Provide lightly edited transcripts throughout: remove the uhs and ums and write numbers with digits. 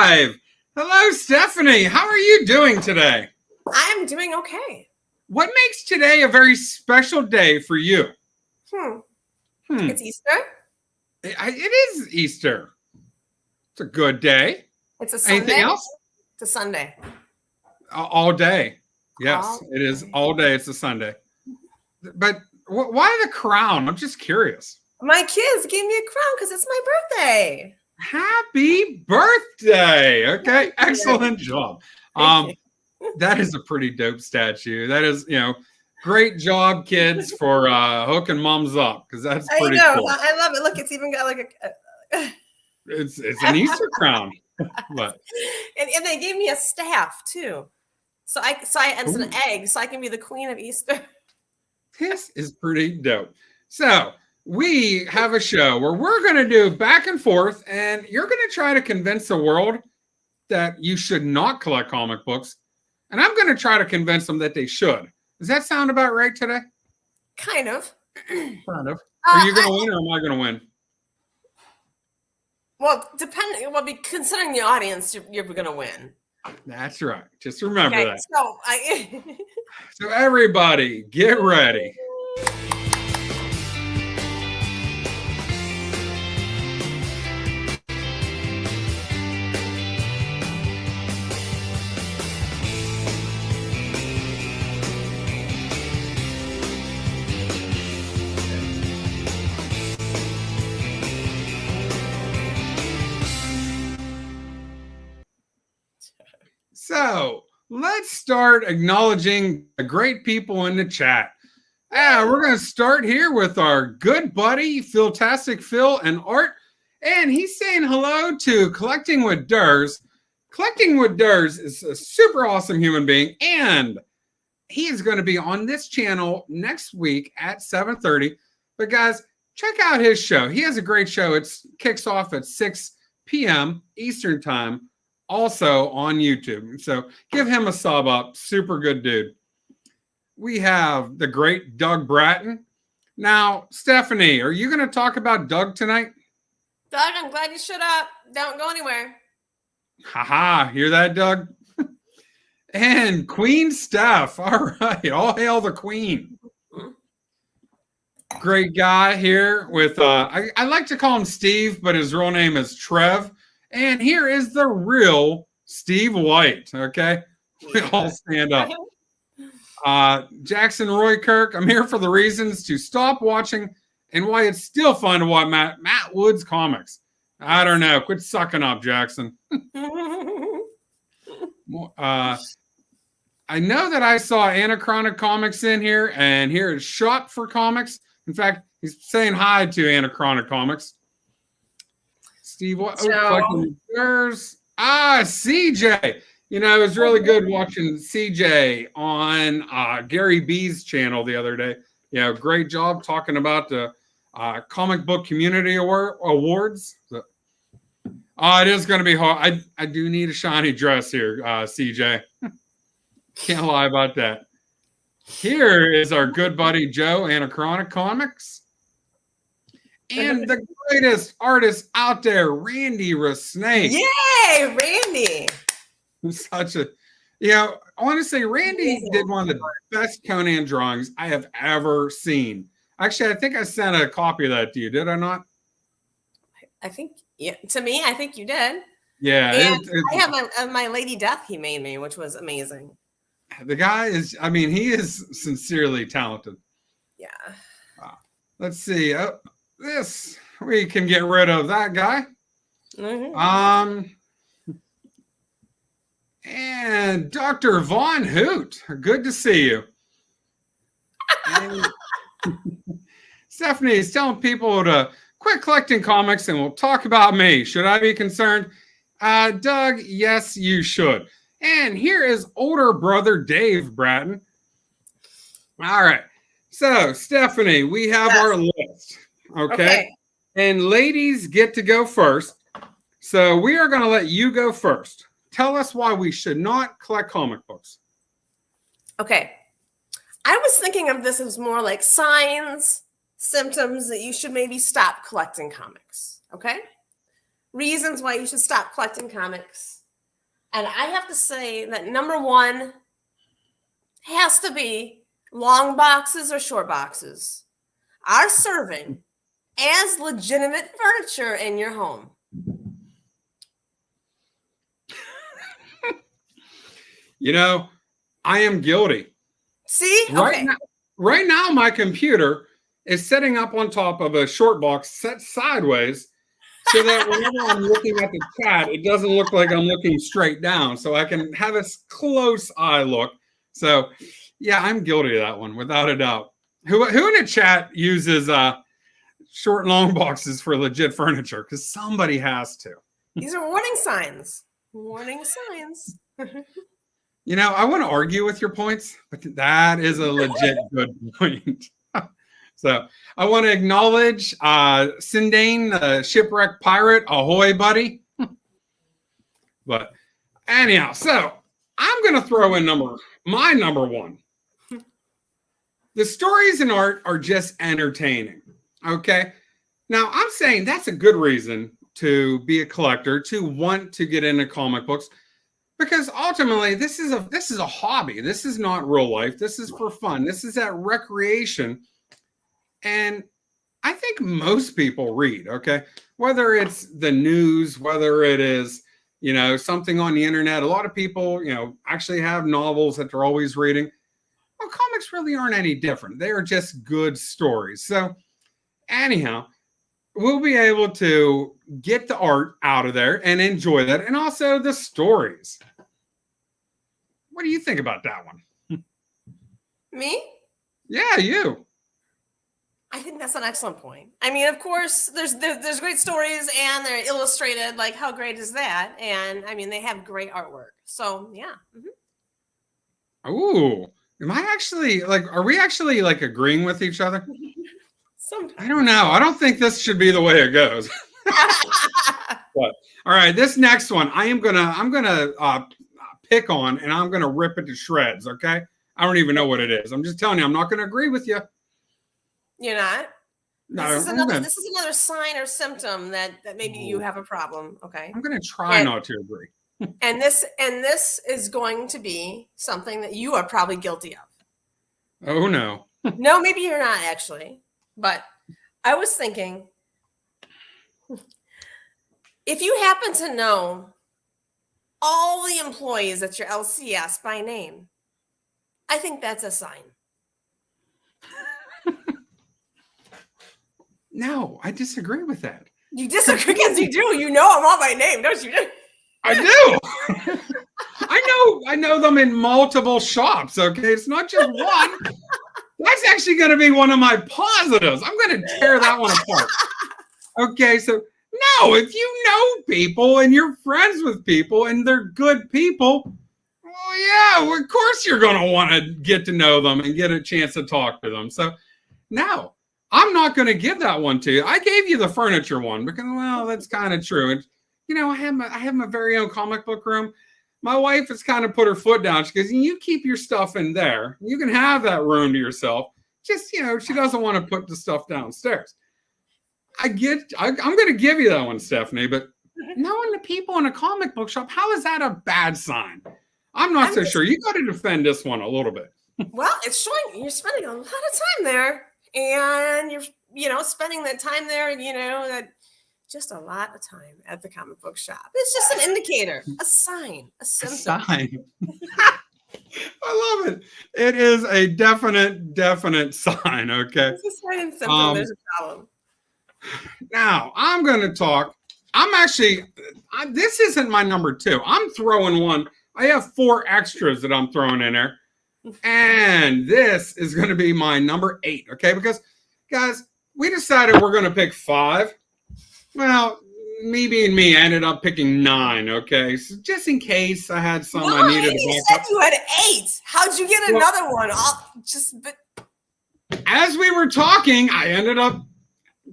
live. Hello, Stephanie. How are you doing today? I'm doing okay. What makes today a very special day for you? It's Easter. It is Easter. It's a good day. It's a Sunday. Anything else? It's a Sunday. All day. Yes, All it is day. all day. It's a Sunday. But why the crown? I'm just curious. My kids gave me a crown because it's my birthday. Happy birthday. Okay, excellent job. That is a pretty dope statue. That is, great job, kids, for hooking moms up, because that's pretty cool. I love it. Look, it's even got like a it's an Easter crown. But and they gave me a staff too. And it's an egg, so I can be the queen of Easter. This is pretty dope. So we have a show where we're going to do back and forth, and you're going to try to convince the world that you should not collect comic books, and I'm going to try to convince them that they should. Does that sound about right today? Kind of. Kind of. Are you going to win, or am I going to win? Well, considering the audience, you're going to win. That's right. Just remember that. So everybody, get ready. So let's start acknowledging the great people in the chat. We're going to start here with our good buddy, Philtastic Phil and Art. And he's saying hello to Collecting with Durs. Collecting with Durs is a super awesome human being. And he is going to be on this channel next week at 7:30. But guys, check out his show. He has a great show. It kicks off at 6 p.m. Eastern time. Also on YouTube. So give him a sub up. Super good dude. We have the great Doug Bratton. Now, Stephanie, are you going to talk about Doug tonight? Doug, I'm glad you showed up. Don't go anywhere. Haha, hear that, Doug? And Queen Steph. All right. All hail the Queen. Great guy here with, I like to call him Steve, but his real name is Trev. And here is the real Steve White, okay? We all stand up. Jackson Roy Kirk, I'm here for the reasons to stop watching and why it's still fun to watch Matt Wood's comics. I don't know. Quit sucking up, Jackson. I know that I saw Anachronic Comics in here, and here is Shop for Comics. In fact, he's saying hi to Anachronic Comics. Steve, CJ. It was really good watching CJ on Gary B's channel the other day. Great job talking about the comic book community awards. It is going to be hard. I do need a shiny dress here, CJ. Can't lie about that. Here is our good buddy Joe, Anachronic Comics. And the greatest artist out there, Randy Resnake. Yay, Randy. Such a, I want to say Randy did one of the best Conan drawings I have ever seen. Actually, I think I sent a copy of that to you. Did I not? I think, to me, I think you did. Yeah. I have my Lady Death he made me, which was amazing. The guy is, he is sincerely talented. Yeah. Let's see. This, we can get rid of that guy. Mm-hmm. And Dr. Von Hoot, good to see you. Stephanie is telling people to quit collecting comics and we'll talk about me. Should I be concerned? Doug, yes, you should. And here is older brother Dave Bratton. All right. So, Stephanie, we have our list. Okay. And ladies get to go first. So we are going to let you go first. Tell us why we should not collect comic books. Okay. I was thinking of this as more like signs, symptoms that you should maybe stop collecting comics. Okay. Reasons why you should stop collecting comics. And I have to say that number one has to be long boxes or short boxes are serving as legitimate furniture in your home. You know, I am guilty. See? Okay. Right now, my computer is setting up on top of a short box set sideways so that whenever I'm looking at the chat, it doesn't look like I'm looking straight down. So I can have a close eye look. So, yeah, I'm guilty of that one, without a doubt. Who in the chat uses short and long boxes for legit furniture? Because somebody has to. These are warning signs. Warning signs. You know, I want to argue with your points, but that is a legit good point. So I want to acknowledge Sindane, the shipwreck pirate. Ahoy, buddy. But anyhow, so I'm going to throw in my number one. The stories in art are just entertaining. Okay. Now I'm saying that's a good reason to be a collector, to want to get into comic books. Because ultimately, this is a hobby. This is not real life. This is for fun. This is that recreation. And I think most people read, okay? Whether it's the news, whether it is, you know, something on the internet. A lot of people, you know, actually have novels that they're always reading. Well, comics really aren't any different. They are just good stories. So anyhow, we'll be able to get the art out of there and enjoy that. And also the stories. What do you think about that one? Me? Yeah, you. I think that's an excellent point. I mean, of course, there's great stories and they're illustrated. Like, how great is that? And I mean, they have great artwork. So yeah. Mm-hmm. Ooh, am I actually are we actually agreeing with each other? Sometimes. I don't know. I don't think this should be the way it goes. But all right, this next one, I'm gonna pick on, and I'm gonna rip it to shreds. Okay, I don't even know what it is. I'm just telling you, I'm not gonna agree with you. You're not? No, this is another sign or symptom that maybe you have a problem. Okay. I'm gonna try not to agree. And this is going to be something that you are probably guilty of. Oh no. No, maybe you're not actually. But I was thinking, if you happen to know all the employees at your LCS by name, I think that's a sign. No, I disagree with that. You disagree because you do. You know them all by name, don't you? I do. I know them in multiple shops. Okay, it's not just one. That's actually going to be one of my positives. I'm going to tear that one apart. Okay, so no, if you know people and you're friends with people and they're good people, well, yeah, of course you're going to want to get to know them and get a chance to talk to them. So no, I'm not going to give that one to you. I gave you the furniture one because, well, that's kind of true. And, you know, I have my very own comic book room. My wife has kind of put her foot down. She goes, you keep your stuff in there. You can have that room to yourself. Just, you know, she doesn't want to put the stuff downstairs. I'm going to give you that one, Stephanie, but knowing the people in a comic book shop, how is that a bad sign? I'm not so sure. You got to defend this one a little bit. Well, it's showing you're spending a lot of time there, and you're, you know, spending that time there, you know, that just a lot of time at the comic book shop. It's just an indicator, a sign, a symptom. A sign. I love it. It is a definite sign. Okay. It's a sign and symptom. There's a problem. Now I'm going to talk. This isn't my number two. I'm throwing one. I have 4 extras that I'm throwing in there. And this is going to be my number 8. Okay. Because guys, we decided we're going to pick 5. Well, me being me, I ended up picking 9. Okay. So just in case I had some I needed to you said you had 8. How'd you get another one? As we were talking, I ended up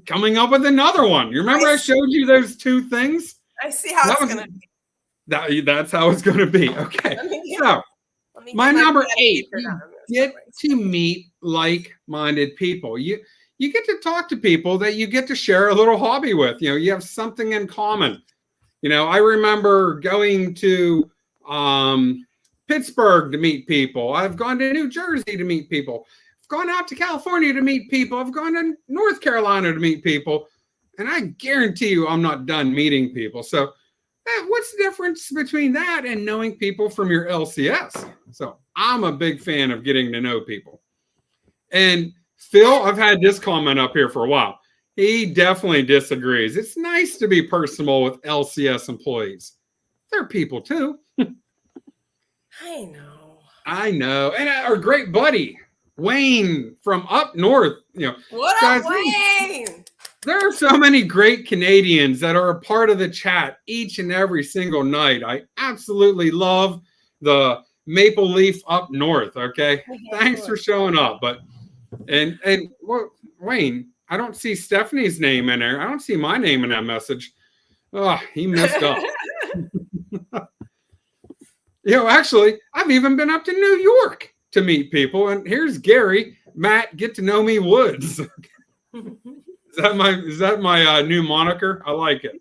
coming up with another one. You remember I showed you those 2 things? I see how it's going to be. That's how it's going to be. Okay. So my number 8, you get to meet like-minded people. You get to talk to people that you get to share a little hobby with. You know, you have something in common. You know, I remember going to Pittsburgh to meet people. I've gone to New Jersey to meet people. I've gone out to California to meet people. I've gone to North Carolina to meet people. And I guarantee you I'm not done meeting people. So what's the difference between that and knowing people from your LCS? So I'm a big fan of getting to know people. And Phil, I've had this comment up here for a while. He definitely disagrees. It's nice to be personal with LCS employees. They're people too. I know. And our great buddy, Wayne from up north. What up, Wayne? There are so many great Canadians that are a part of the chat each and every single night. I absolutely love the Maple Leaf up north. Okay. Thanks for showing up. But and Wayne, I don't see Stephanie's name in there. I don't see my name in that message. Oh, he messed up. Actually, I've even been up to New York to meet people. And here's Gary, Matt, get to know me Woods. Is that my new moniker? I like it.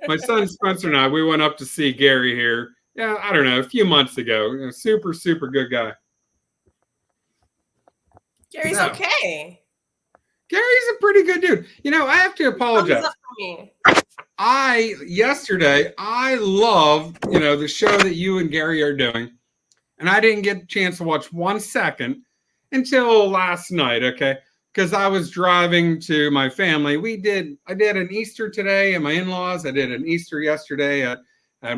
My son Spencer and I, we went up to see Gary here. Yeah, I don't know, a few months ago. Super, super good guy. Gary's okay. Gary's a pretty good dude. I have to apologize. Yesterday, I love, the show that you and Gary are doing. And I didn't get a chance to watch 1 second until last night, okay? Because I was driving to my family. I did an Easter today at my in-laws. I did an Easter yesterday at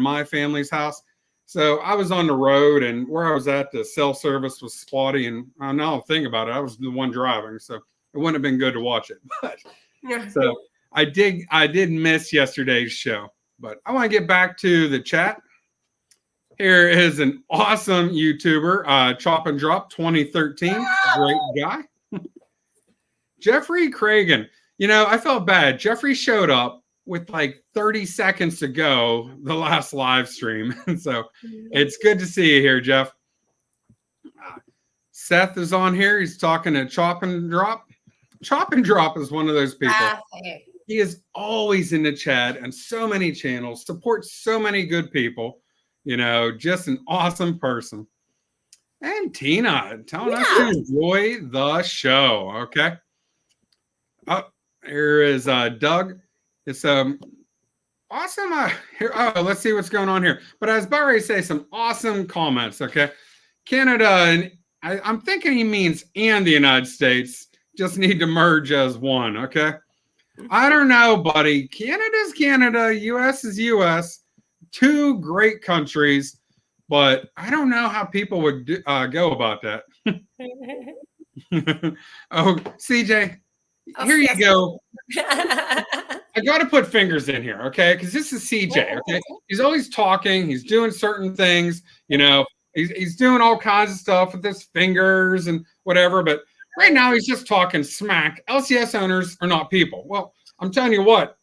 my family's house. So I was on the road, and where I was at, the cell service was spotty. And now I'm thinking about it, I was the one driving. So it wouldn't have been good to watch it. But so I did miss yesterday's show. But I want to get back to the chat. Here is an awesome YouTuber, Chop and Drop 2013. Great guy. Jeffrey Cragen. I felt bad. Jeffrey showed up with like 30 seconds to go the last live stream. So it's good to see you here, Jeff. Seth is on here. He's talking to Chop and Drop. Chop and Drop is one of those people. He is always in the chat and so many channels, supports so many good people. Just an awesome person. And Tina telling us to enjoy the show. Okay. Here is Doug. It's awesome. Let's see what's going on here. But I was about ready to say some awesome comments. Okay. Canada, and I'm thinking he means and the United States just need to merge as one. Okay. I don't know, buddy. Canada's Canada. US is US. Two great countries. But I don't know how people would go about that. Oh, CJ. Here you go. I got to put fingers in here, okay? Because this is CJ, okay? He's always talking. He's doing certain things. He's doing all kinds of stuff with his fingers and whatever. But right now, he's just talking smack. LCS owners are not people. Well, I'm telling you what,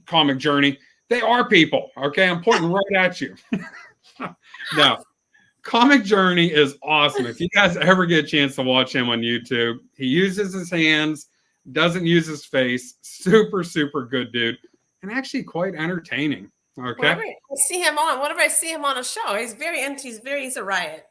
Comic Journey, they are people, okay? I'm pointing right at you. No. Comic Journey is awesome. If you guys ever get a chance to watch him on YouTube, he uses his hands, doesn't use his face. Super, super good dude. And actually quite entertaining. Okay. Whenever I see him on a show, he's a riot.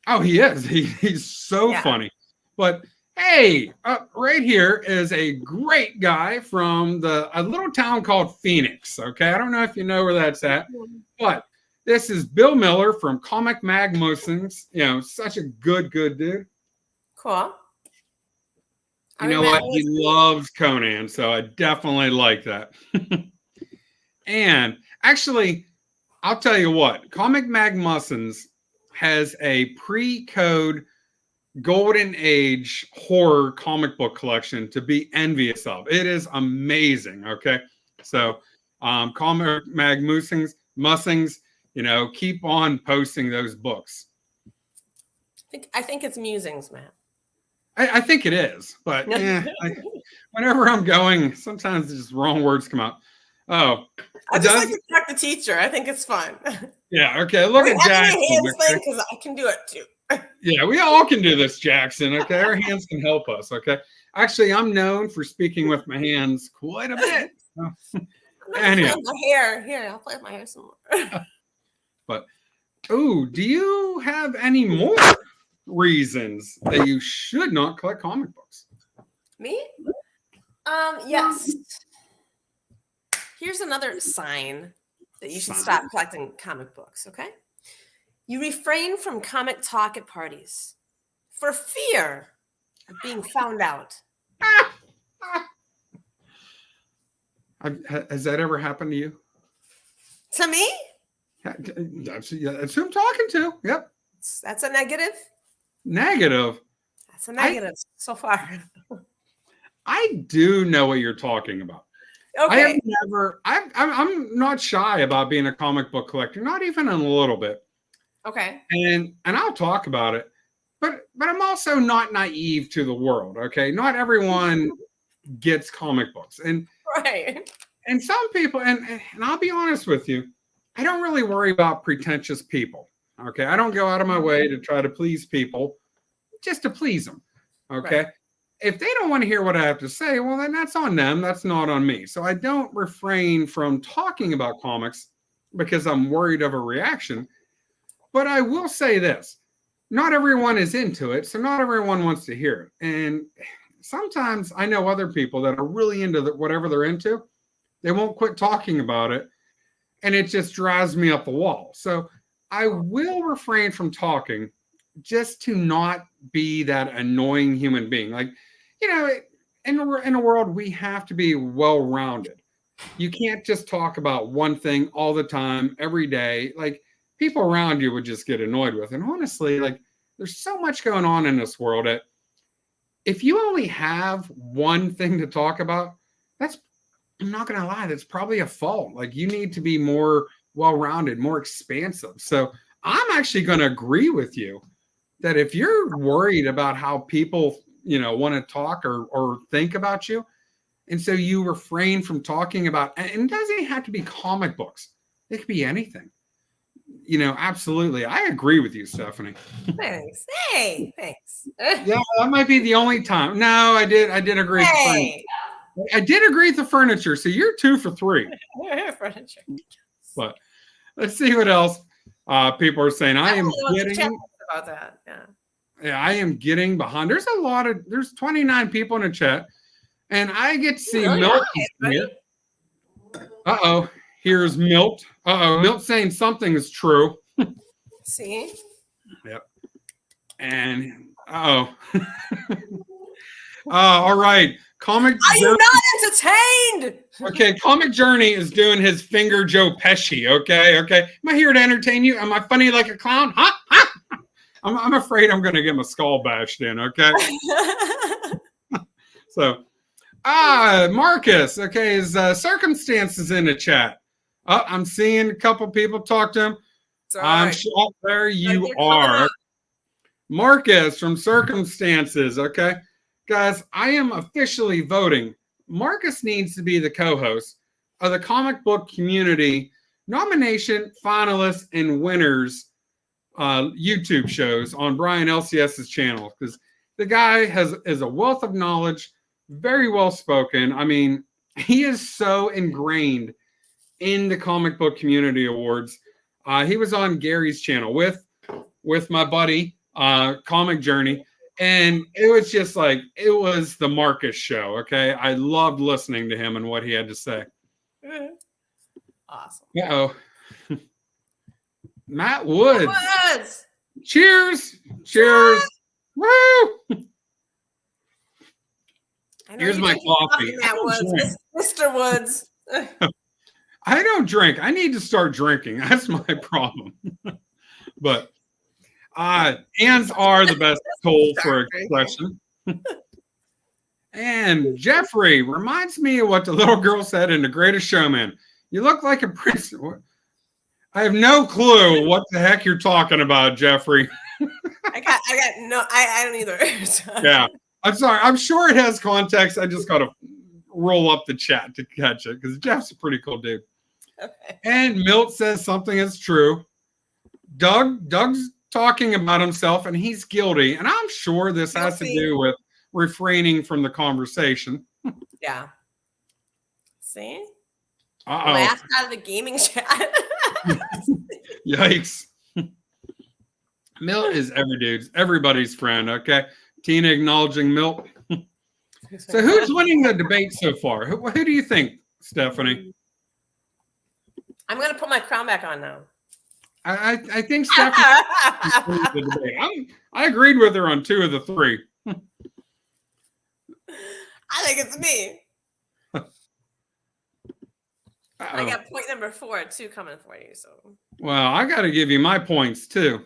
Oh, he is. He's so funny. But hey, right here is a great guy from a little town called Phoenix. Okay. I don't know if you know where that's at, but this is Bill Miller from Comic Mag Motions. Such a good dude. Cool. You know what? He loves Conan, so I definitely like that. And actually, I'll tell you what, Comic Mag Motions has a pre-code golden age horror comic book collection to be envious of. It is amazing, okay? So, Comic Mag Motions, keep on posting those books. I think it's musings, man. I think it is, but whenever I'm going, sometimes just wrong words come out. Oh, I just like to correct the teacher. I think it's fun. Yeah. Okay. Look at Jackson. Because I can do it too. Yeah, we all can do this, Jackson. Okay, our hands can help us. Okay. Actually, I'm known for speaking with my hands quite a bit. Anyway, my hair. Here, I'll play with my hair some more. But oh, do you have any more reasons that you should not collect comic books? Me? Yes. Here's another sign that you should stop collecting comic books, okay? You refrain from comic talk at parties for fear of being found out. Has that ever happened to you? To me? That's who I'm talking to. Yep. That's a negative. Negative. That's a negative so far. I do know what you're talking about. Okay. I'm not shy about being a comic book collector, not even a little bit. Okay. And I'll talk about it. But I'm also not naive to the world, okay? Not everyone gets comic books. And right. And some people, and I'll be honest with you, I don't really worry about pretentious people. Okay. I don't go out of my way to try to please people just to please them. Okay. Right. If they don't want to hear what I have to say, well, then that's on them. That's not on me. So I don't refrain from talking about comics because I'm worried of a reaction. But I will say this, not everyone is into it. So not everyone wants to hear it. And sometimes I know other people that are really into whatever they're into. They won't quit talking about it. And it just drives me up the wall. So I will refrain from talking just to not be that annoying human being. Like, you know, in a world, we have to be well-rounded. You can't just talk about one thing all the time, every day. Like, people around you would just get annoyed with. And honestly, like, there's so much going on in this world that if you only have one thing to talk about, I'm not going to lie, that's probably a fault. Like, you need to be more well-rounded, more expansive. So I'm actually going to agree with you that if you're worried about how people, want to talk or think about you, and so you refrain from talking about, and it doesn't have to be comic books. It could be anything. Absolutely. I agree with you, Stephanie. Thanks. Hey, thanks. Yeah, that might be the only time. No, I did agree. Hey. I did agree with the furniture, so you're 2 for 3. Furniture. But let's see what else people are saying. I am getting about that. Yeah, I am getting behind. There's 29 people in the chat, and I get to see Milt here. Uh-oh, here's Milt. Milt saying something is true. See? Yep. And all right. Comic Are you not entertained? Okay, Comic Journey is doing his finger Joe Pesci. Okay. Am I here to entertain you? Am I funny like a clown? Huh? I'm afraid I'm going to get my skull bashed in. Okay. So, Marcus. Okay, his circumstances in the chat. I'm seeing a couple people talk to him. I'm sure there you are, Marcus from Circumstances. Okay. Guys, I am officially voting. Marcus needs to be the co-host of the Comic Book Community nomination, finalists, and winners YouTube shows on Brian LCS's channel, because the guy is a wealth of knowledge, very well spoken. I mean, he is so ingrained in the Comic Book Community Awards. He was on Gary's channel with my buddy, Comic Journey. And it was just like, it was the Marcus show, okay? I loved listening to him and what he had to say. Awesome. Uh-oh. Matt Woods. Cheers. Woo! Here's my coffee. Matt Woods. Mr. Woods. I don't drink. I need to start drinking. That's my problem. But ands are the best tool for expression. And Jeffrey reminds me of what the little girl said in The Greatest Showman. You look like a prince. I have no clue what the heck you're talking about, Jeffrey. I don't either. Yeah. I'm sorry. I'm sure it has context. I just got to roll up the chat to catch it, because Jeff's a pretty cool dude. Okay. And Milt says something is true. Doug's talking about himself, and he's guilty. And I'm sure this has to do with refraining from the conversation. Yeah. See? Uh-oh. Laughed out of the gaming chat. Yikes. Milt is everybody's friend, okay? Tina acknowledging Milt. So who's winning the debate so far? Who do you think, Stephanie? I'm going to put my crown back on now. I think Stephanie wins the debate. I agreed with her on 2 of the 3. I think it's me. I Uh-oh. got point number 4 too coming for you. So Well, I got to give you my points too.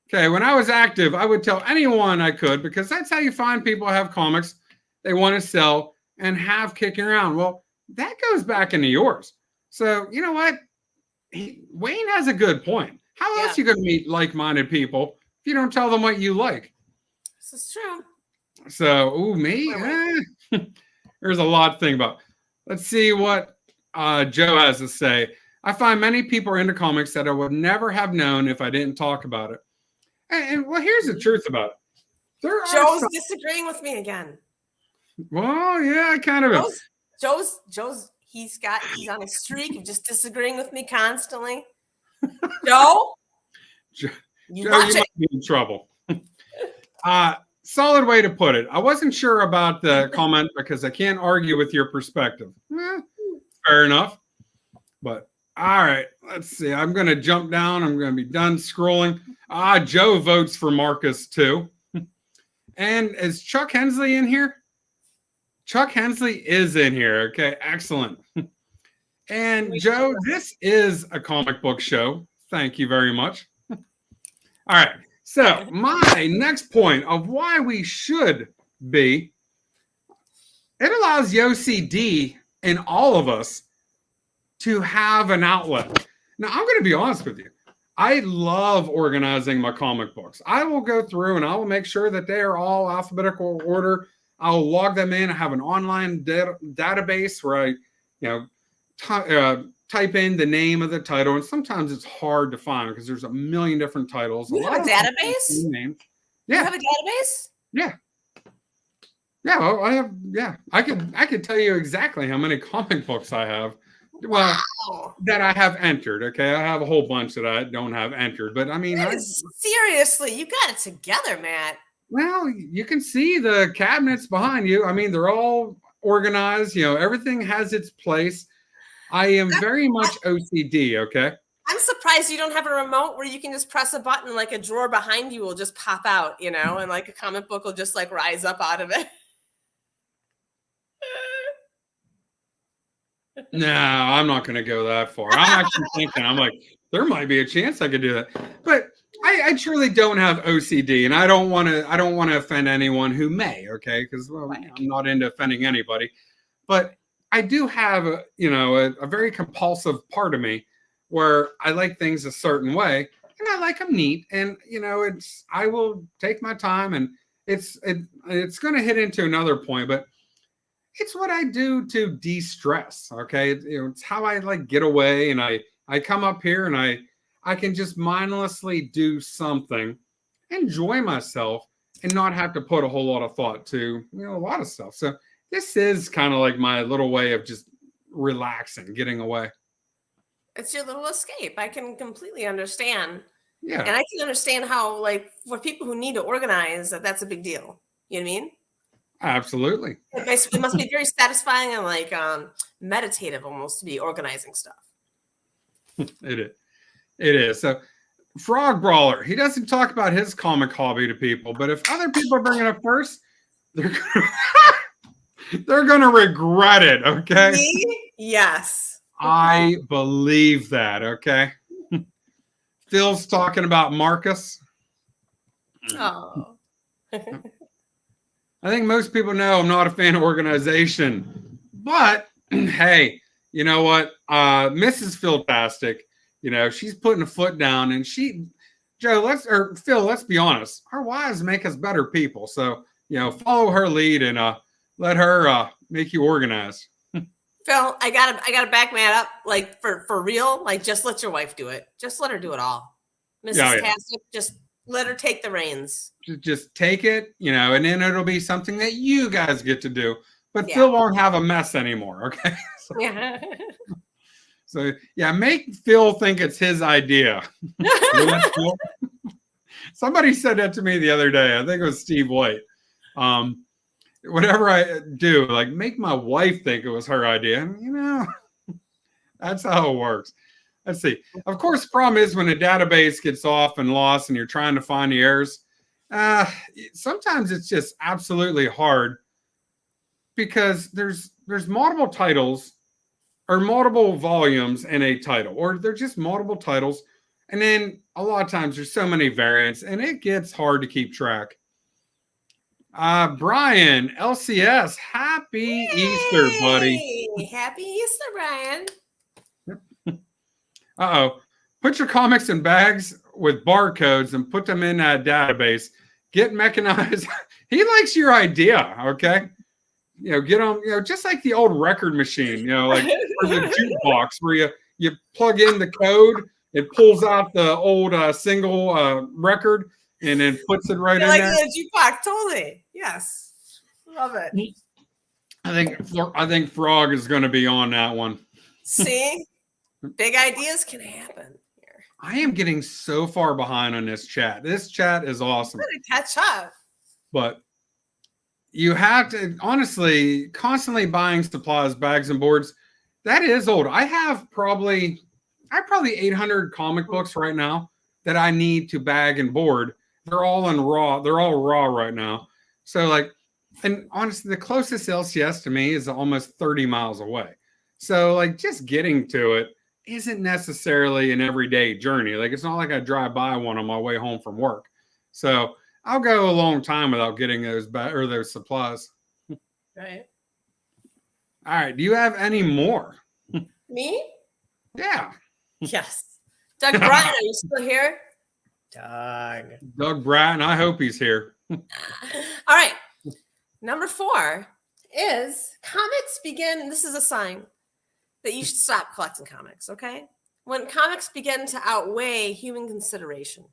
Okay, when I was active, I would tell anyone I could, because that's how you find people who have comics they want to sell and have kicking around. Well, that goes back into yours. So you know what? Wayne has a good point. How else you going to meet like-minded people if you don't tell them what you like? this is true. So, me? There's a lot to think about. Let's see what Joe has to say. I find many people are into comics that I would never have known if I didn't talk about it. And well, here's the truth about it. Joe's disagreeing with me again. Well, yeah, I kind of. Joe's he's on a streak of just disagreeing with me constantly. Joe, Joe, you might be in trouble. Solid way to put it. I wasn't sure about the comment because I can't argue with your perspective. Fair enough. But all right, let's see. I'm going to jump down. I'm going to be done scrolling. Joe votes for Marcus too. And is Chuck Hensley in here? Chuck Hensley is in here. Okay, excellent. And Joe, this is a comic book show. Thank you very much. All right. So my next point of why we should be, it allows the OCD in all of us to have an outlet. Now, I'm going to be honest with you. I love organizing my comic books. I will go through and I will make sure that they are all alphabetical order. I'll log them in. I have an online database where I, type in the name of the title, and sometimes it's hard to find because there's a million different titles. You have a database? Names. Yeah. You have a database? Yeah. Yeah, well, I have. Yeah, I could tell you exactly how many comic books I have. Well, that I have entered. Okay, I have a whole bunch that I don't have entered, but I mean, seriously, you got it together, Matt. Well, you can see the cabinets behind you. I mean, they're all organized. You know, everything has its place. I am very much OCD. Okay. I'm surprised you don't have a remote where you can just press a button, and like a drawer behind you will just pop out, you know, and like a comic book will just like rise up out of it. No, I'm not going to go that far. I'm actually thinking, I'm like, there might be a chance I could do that, but I truly don't have OCD, and I don't want to offend anyone who may. Okay, because I'm not into offending anybody, but I do have a very compulsive part of me where I like things a certain way and I like them neat, and I will take my time, and it's going to hit into another point, but it's what I do to de-stress. Okay. It's how I like get away, and I come up here and I can just mindlessly do something, enjoy myself, and not have to put a whole lot of thought to, a lot of stuff. So this is kind of like my little way of just relaxing, getting away. It's your little escape. I can completely understand. Yeah. And I can understand how, like, for people who need to organize, that's a big deal. You know what I mean? Absolutely. It must be very satisfying and like meditative almost to be organizing stuff. It is. So Frog Brawler, he doesn't talk about his comic hobby to people, but if other people bring it up first, they're gonna regret it. Okay. Me? Yes. I believe that. Okay. Phil's talking about Marcus. Oh. I think most people know I'm not a fan of organization, but hey, you know what? Mrs. Philtastic, she's putting a foot down, and Phil, let's be honest. Our wives make us better people. So, follow her lead and let her make you organize. Phil, I gotta back Matt up. Like for real, like just let your wife do it. Just let her do it all. Mrs. Tastic, just let her take the reins. Just take it, and then it'll be something that you guys get to do. But Phil won't have a mess anymore, okay? So yeah, make Phil think it's his idea. Somebody said that to me the other day. I think it was Steve White. Whatever I do, like make my wife think it was her idea. And, you know, that's how it works. Let's see. Of course, the problem is when a database gets off and lost and you're trying to find the errors, sometimes it's just absolutely hard because there's multiple titles or multiple volumes in a title, or they're just multiple titles. And then a lot of times there's so many variants and it gets hard to keep track. Brian, LCS, happy Easter, buddy. Happy Easter, Brian. Uh-oh. Put your comics in bags with barcodes and put them in that database. Get mechanized. He likes your idea, okay? You know, get on, you know, just like the old record machine, you know, like or the jukebox where you plug in the code, it pulls out the old single record and then puts it right in like there. The jukebox, totally. Yes. Love it. I think Frog is going to be on that one. See? Big ideas can happen here. I am getting so far behind on this chat. This chat is awesome. I'm gonna catch up. But you have to, honestly, constantly buying supplies, bags, and boards. That is old. I have probably 800 comic books right now that I need to bag and board. They're all in raw. They're all raw right now. So like, and honestly, the closest LCS to me is almost 30 miles away. So like just getting to it isn't necessarily an everyday journey. Like it's not like I drive by one on my way home from work. So I'll go a long time without getting those supplies. Right. All right. Do you have any more? Me? Yeah. Yes. Doug Bratton, are you still here? Doug Bratton. I hope he's here. All right. Number 4 is comics begin. This is a sign that you should stop collecting comics, okay? When comics begin to outweigh human consideration.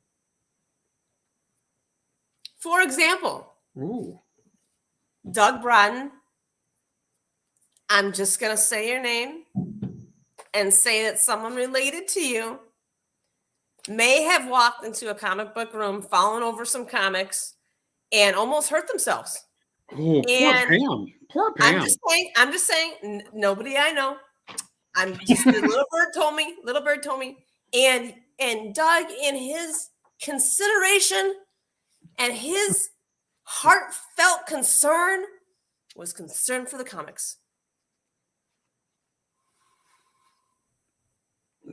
For example, Ooh. Doug Bratton, I'm just going to say your name and say that someone related to you may have walked into a comic book room, fallen over some comics, and almost hurt themselves. Oh, poor Pam. Poor Pam. I'm just saying, nobody I know. I'm just the little bird told me. And Doug, in his consideration and his heartfelt concern, was concerned for the comics.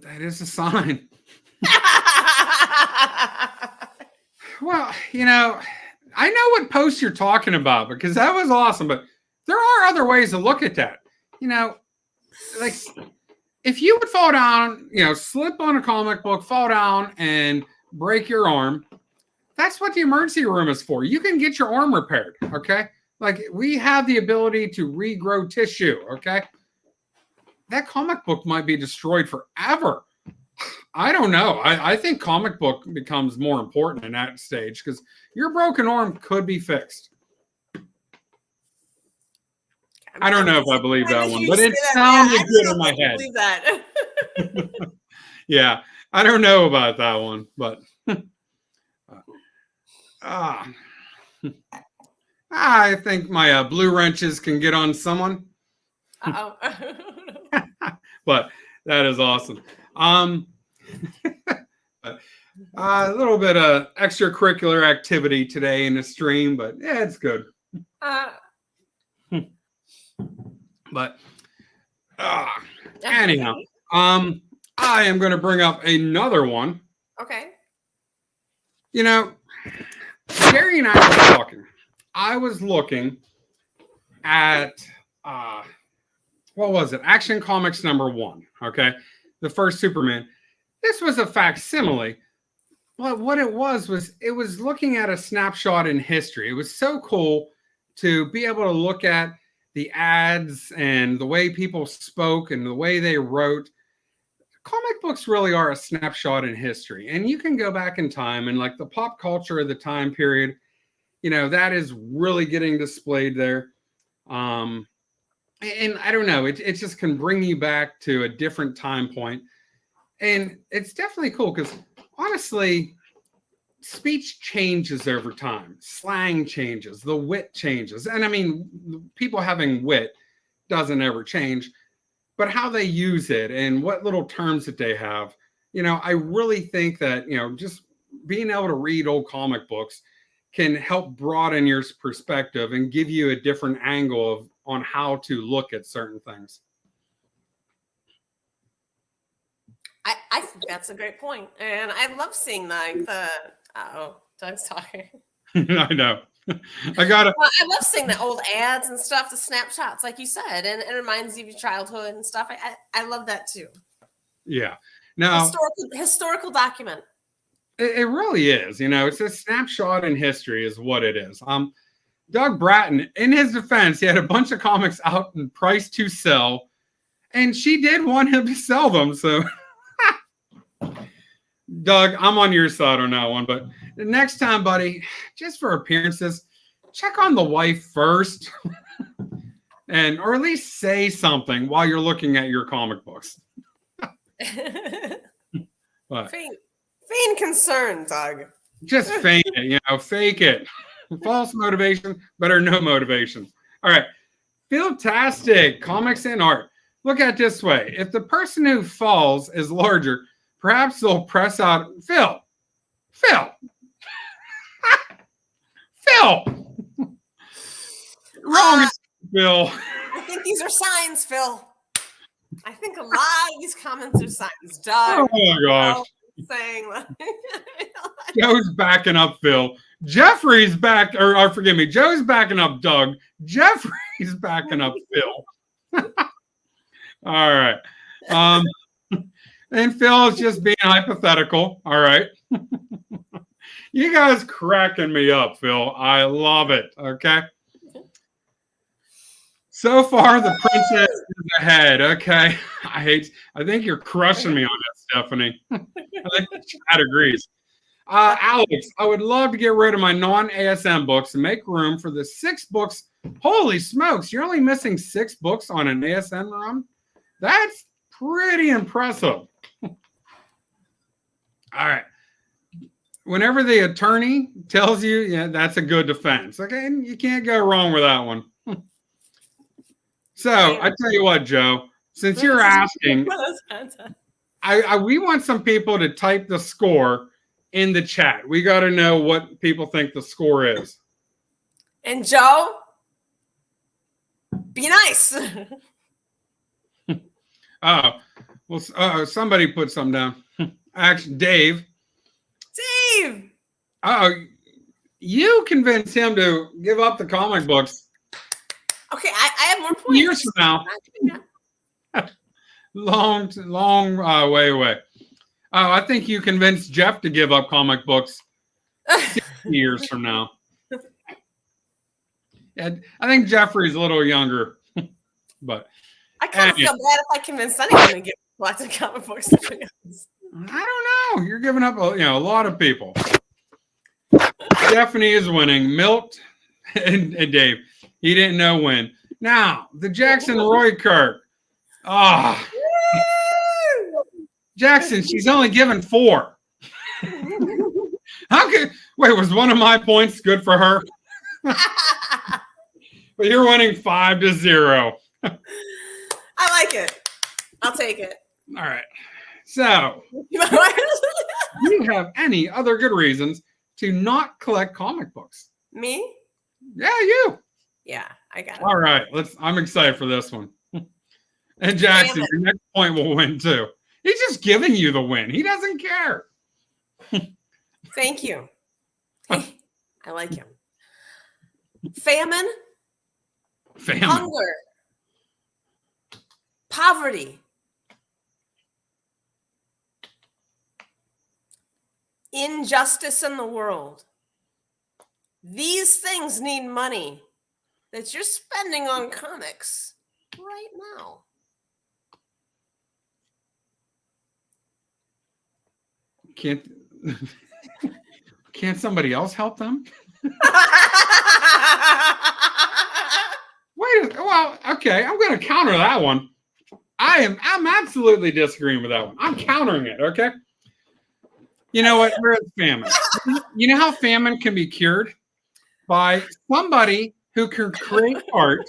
That is a sign. Well, you know, I know what post you're talking about because that was awesome, but there are other ways to look at that. You know, like if you would fall down, you know, slip on a comic book, fall down and break your arm, that's what the emergency room is for. You can get your arm repaired, okay? Like we have the ability to regrow tissue, okay? That comic book might be destroyed forever. I don't know. I think comic book becomes more important in that stage because your broken arm could be fixed. I don't know if I believe that one, but it sounded good in my head. Believe that. Yeah, I don't know about that one, but I think my blue wrenches can get on someone. But that is awesome. A little bit of extracurricular activity today in the stream, but yeah, it's good. But anyhow, I am going to bring up another one. Okay. You know, Gary and I were talking. I was looking at what was it? Action Comics #1. Okay, the first Superman. This was a facsimile. But what it was looking at a snapshot in history. It was so cool to be able to look at the ads and the way people spoke and the way they wrote. Comic books really are a snapshot in history. And you can go back in time and like the pop culture of the time period, you know, that is really getting displayed there. And I don't know, it just can bring you back to a different time point. And it's definitely cool because honestly, speech changes over time, slang changes, the wit changes. And I mean, people having wit doesn't ever change, but how they use it and what little terms that they have. I really think that, just being able to read old comic books can help broaden your perspective and give you a different angle on how to look at certain things. I think that's a great point. And I love seeing Doug's talking. I know. I gotta. Well, I love seeing the old ads and stuff, the snapshots, like you said, and it reminds you of your childhood and stuff. I love that too. Yeah. Now, historical document. It really is. It's a snapshot in history, is what it is. Doug Bratton, in his defense, he had a bunch of comics out and priced to sell, and she did want him to sell them. So, Doug, I'm on your side on that one. But the next time, buddy, just for appearances, check on the wife first, or at least say something while you're looking at your comic books. But, feign concern, Doug. Just feign it, fake it. False motivation, better no motivation. All right. Fantastic. Comics and art. Look at it this way. If the person who falls is larger, perhaps they'll press out Phil. Phil. Wrong, Phil. I think these are signs, Phil. I think a lot of these comments are signs. Doug. Oh my gosh. Saying Joe's backing up Phil. Jeffrey's back, or forgive me, Joe's backing up Doug. Jeffrey's backing up Phil. All right. And Phil is just being hypothetical. All right. You guys cracking me up, Phil. I love it. Okay. So far, the princess is ahead. Okay. I think you're crushing me on that, Stephanie. I think the chat agrees. Alex, I would love to get rid of my non-ASM books and make room for the 6 books. Holy smokes, you're only missing 6 books on an ASM run? That's pretty impressive. All right. Whenever the attorney tells you, yeah, that's a good defense. Okay, you can't go wrong with that one. So I tell you what, Joe, since you're asking, we want some people to type the score in the chat. We got to know what people think the score is. And Joe, be nice. Well, somebody put something down. Actually, Dave. You convinced him to give up the comic books. Okay, I have more points. Years from now. long way away. Oh, I think you convinced Jeff to give up comic books 6 years from now. And I think Jeffrey's a little younger, but I kind of feel bad if I convinced anyone to get lots of comic books. I don't know. You're giving up a lot of people. Stephanie is winning. Milt and Dave. He didn't know when. Now, the Jackson Roy Kirk. Jackson, she's only given 4. Was one of my points good for her? But you're winning 5-0. I like it. I'll take it. All right. So, do you have any other good reasons to not collect comic books? Me? Yeah, you. Yeah, I got it. All right. I'm excited for this one. And Jackson, your next point will win too. He's just giving you the win. He doesn't care. Thank you. I like him. Famine. Hunger. Poverty. Injustice in the world. These things need money that you're spending on comics right now. Can't somebody else help them? Wait, Well, okay, I'm going to counter that one. I'm absolutely disagreeing with that one. I'm countering it, okay? You know what? We're at famine. You know how famine can be cured? By somebody who can create art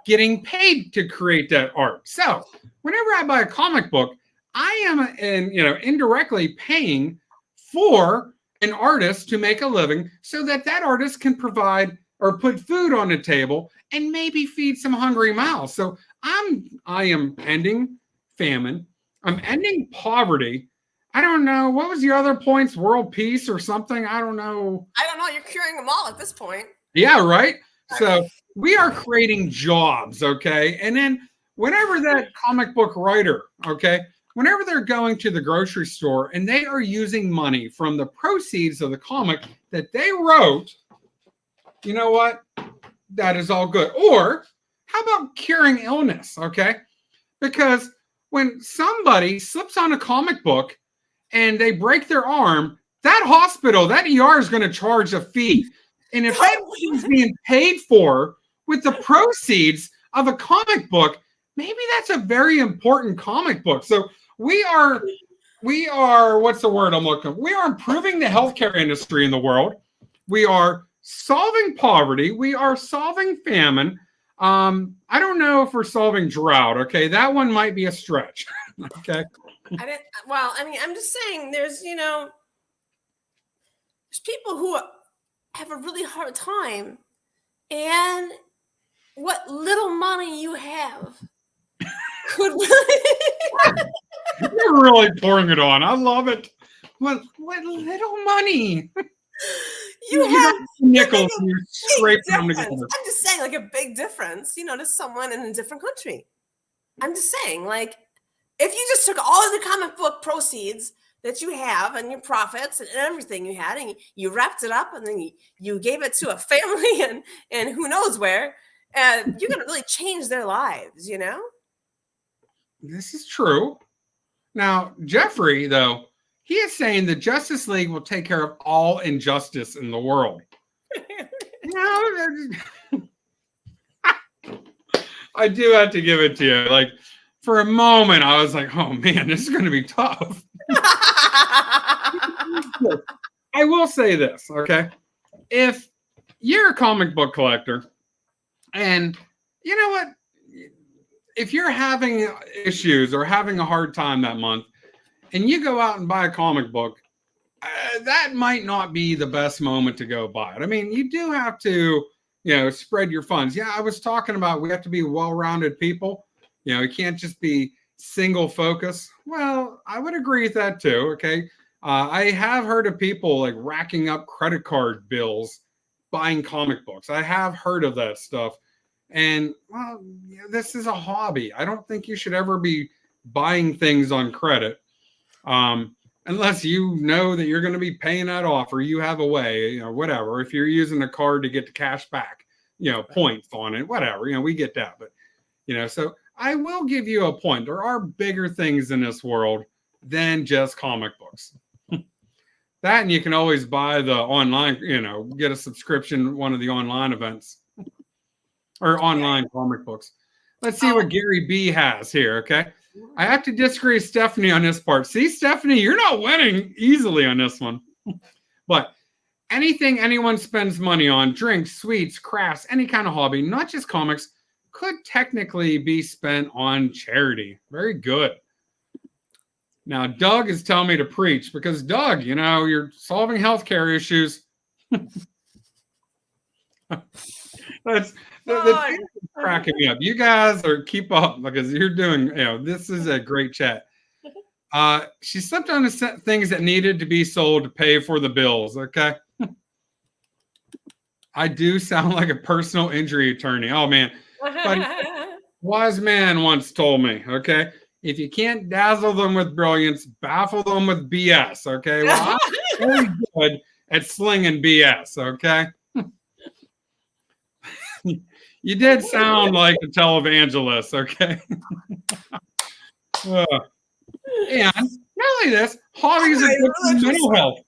getting paid to create that art. So whenever I buy a comic book, I am indirectly paying for an artist to make a living so that that artist can provide or put food on the table and maybe feed some hungry mouths. So I am ending famine. I'm ending poverty. I don't know. What was your other points? World peace or something? I don't know. I don't know. You're curing them all at this point. Yeah, right. So we are creating jobs, okay? And then whenever that comic book writer, okay, whenever they're going to the grocery store and they are using money from the proceeds of the comic that they wrote, you know what? That is all good. Or how about curing illness, okay? Because when somebody slips on a comic book and they break their arm, that hospital, that ER is going to charge a fee. And if that is being paid for with the proceeds of a comic book, maybe that's a very important comic book. So we are, what's the word I'm looking for? We are improving the healthcare industry in the world. We are solving poverty. We are solving famine. I don't know if we're solving drought. Okay. That one might be a stretch. Okay. I'm just saying there's people who have a really hard time, and what little money you have could really You're really pouring it on. I love it. What little money you have nickels and you scrape them together. I'm just saying, like, a big difference, to someone in a different country. I'm just saying, like, if you just took all of the comic book proceeds that you have and your profits and everything you had, and you wrapped it up and then you gave it to a family and who knows where, you're going to really change their lives, This is true. Now, Jeffrey, though, he is saying the Justice League will take care of all injustice in the world. I do have to give it to you. Like, for a moment, I was like, oh, man, this is going to be tough. I will say this, okay? If you're a comic book collector and you know what? If you're having issues or having a hard time that month and you go out and buy a comic book, that might not be the best moment to go buy it. I mean, you do have to, spread your funds. Yeah, I was talking about we have to be well-rounded people. You can't just be single focus. Well, I would agree with that too. Okay. I have heard of people like racking up credit card bills, buying comic books. I have heard of that stuff. And well, this is a hobby. I don't think you should ever be buying things on credit. Unless you know that you're going to be paying that off or you have a way, whatever. If you're using a card to get the cash back, points on it, whatever, we get that. But, so I will give you a point. There are bigger things in this world than just comic books. That, and you can always buy the online, get a subscription, one of the online events or online comic books. Let's see what Gary B has here. Okay. I have to disagree with Stephanie on this part. See, Stephanie, you're not winning easily on this one. But anything anyone spends money on, drinks, sweets, crafts, any kind of hobby, not just comics, could technically be spent on charity. Very good. Now, Doug is telling me to preach because, Doug, you're solving healthcare issues. That's cracking me up. You guys keep up because you're doing, this is a great chat. She slipped on the things that needed to be sold to pay for the bills. Okay. I do sound like a personal injury attorney. Oh, man. But wise man once told me, okay, if you can't dazzle them with brilliance, baffle them with BS. Okay. Well, I'm very good at slinging BS. Okay. You did sound like a televangelist, okay? And not only this, hobbies are good for mental health.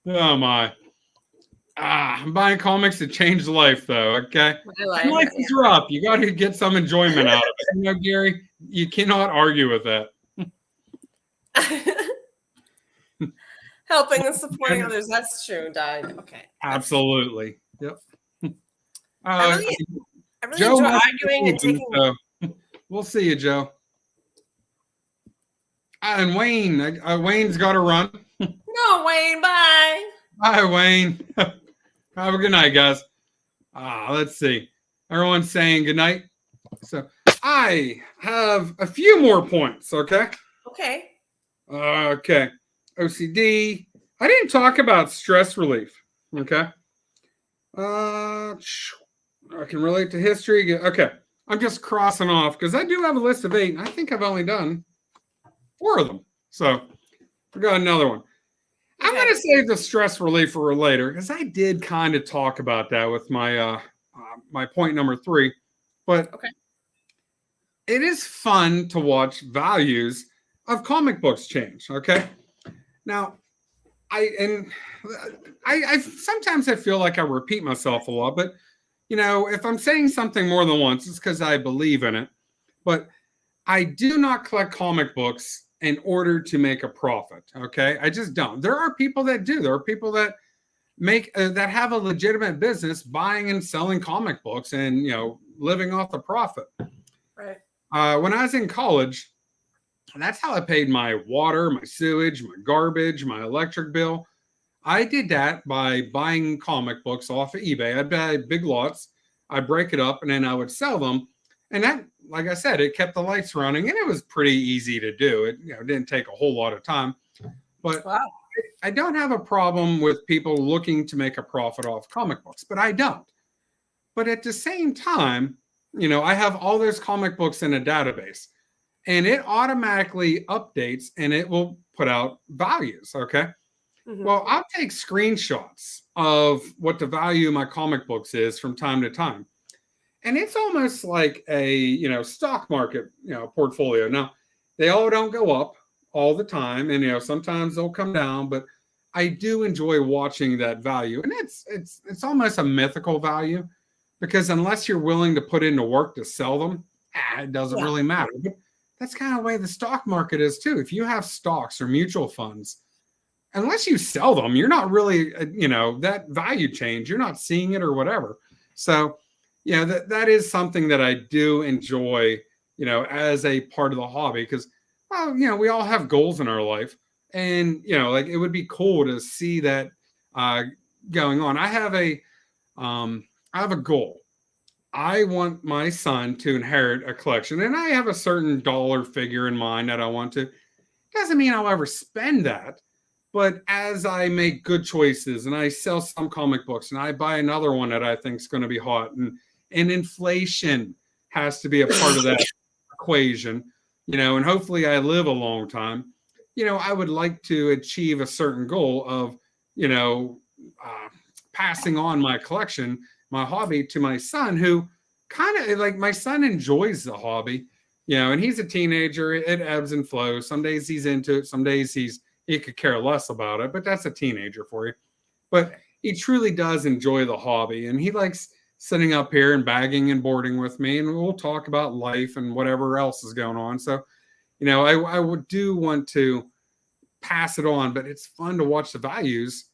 Oh my! I'm buying comics to change life, though. Okay, I like and life it, is rough. You got to get some enjoyment out of it. You know, Gary, you cannot argue with that. yeah. Helping and supporting others. That's true, Doug. Okay. Absolutely. Yep. I really Joe enjoy must arguing be and taking. so we'll see you, Joe. And Wayne, Wayne's got to run. No, Wayne. Bye. Bye, Wayne. Have a good night, guys. Let's see. Everyone's saying good night. So I have a few more points. Okay. Okay. Okay. OCD. I didn't talk about stress relief. Okay. I can relate to history. Okay. I'm just crossing off because I do have a list of 8, and I think I've only done 4 of them. So we got another one. I'm going to save the stress relief for later because I did kind of talk about that with my my point number 3. But it is fun to watch values of comic books change. Okay. Now, I sometimes I feel like I repeat myself a lot, but if I'm saying something more than once, it's because I believe in it. But I do not collect comic books in order to make a profit. Okay, I just don't. There are people that do. There are people that make that have a legitimate business buying and selling comic books and living off the profit. Right. When I was in college, that's how I paid my water, my sewage, my garbage, my electric bill. I did that by buying comic books off of eBay. I'd buy big lots, I'd break it up, and then I would sell them. And that, like I said, it kept the lights running, and it was pretty easy to do. It didn't take a whole lot of time. But I don't have a problem with people looking to make a profit off comic books, but I don't. But at the same time, I have all those comic books in a database, and it automatically updates, and it will put out values, okay? Mm-hmm. Well, I'll take screenshots of what the value of my comic books is from time to time. And it's almost like a, stock market, portfolio. Now, they all don't go up all the time. And, sometimes they'll come down, but I do enjoy watching that value. And it's almost a mythical value because unless you're willing to put into work to sell them, it doesn't really matter. But that's kind of the way the stock market is too. If you have stocks or mutual funds, unless you sell them, you're not really, that value change, you're not seeing it or whatever. So, that is something that I do enjoy, as a part of the hobby because, well, we all have goals in our life. And, it would be cool to see that going on. I have a goal. I want my son to inherit a collection, and I have a certain dollar figure in mind that I want to. Doesn't mean I'll ever spend that. But as I make good choices and I sell some comic books and I buy another one that I think is going to be hot and inflation has to be a part of that equation, and hopefully I live a long time, I would like to achieve a certain goal of, passing on my collection, my hobby to my son who kind of like my son enjoys the hobby, and he's a teenager. It ebbs and flows. Some days he's into it. Some days he could care less about it, but that's a teenager for you. But he truly does enjoy the hobby, and he likes sitting up here and bagging and boarding with me, and we'll talk about life and whatever else is going on. So, I do want to pass it on, but it's fun to watch the values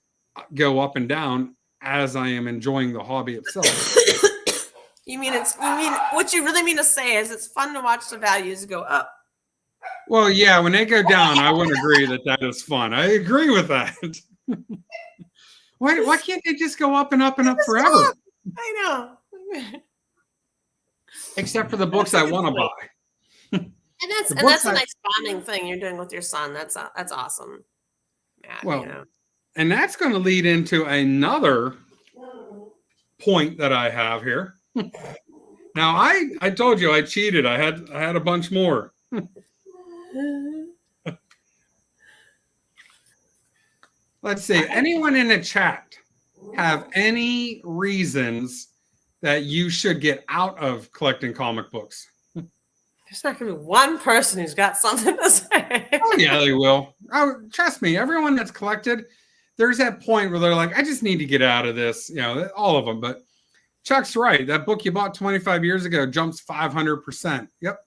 go up and down as I am enjoying the hobby itself. You mean what you really mean to say is it's fun to watch the values go up? Well, yeah, when they go down, I wouldn't agree that is fun. I agree with that. Why can't they just go up and up and up forever? I know. Except for the books I want to buy. And that's a nice bonding thing you're doing with your son. That's awesome. Matt, well, and that's going to lead into another point that I have here. Now, I told you I cheated. I had a bunch more. Let's see. Anyone in the chat have any reasons that you should get out of collecting comic books? There's not going to be one person who's got something to say. Oh, yeah, they will. Oh, trust me. Everyone that's collected, there's that point where they're like, I just need to get out of this, all of them. But Chuck's right. That book you bought 25 years ago jumps 500%. Yep.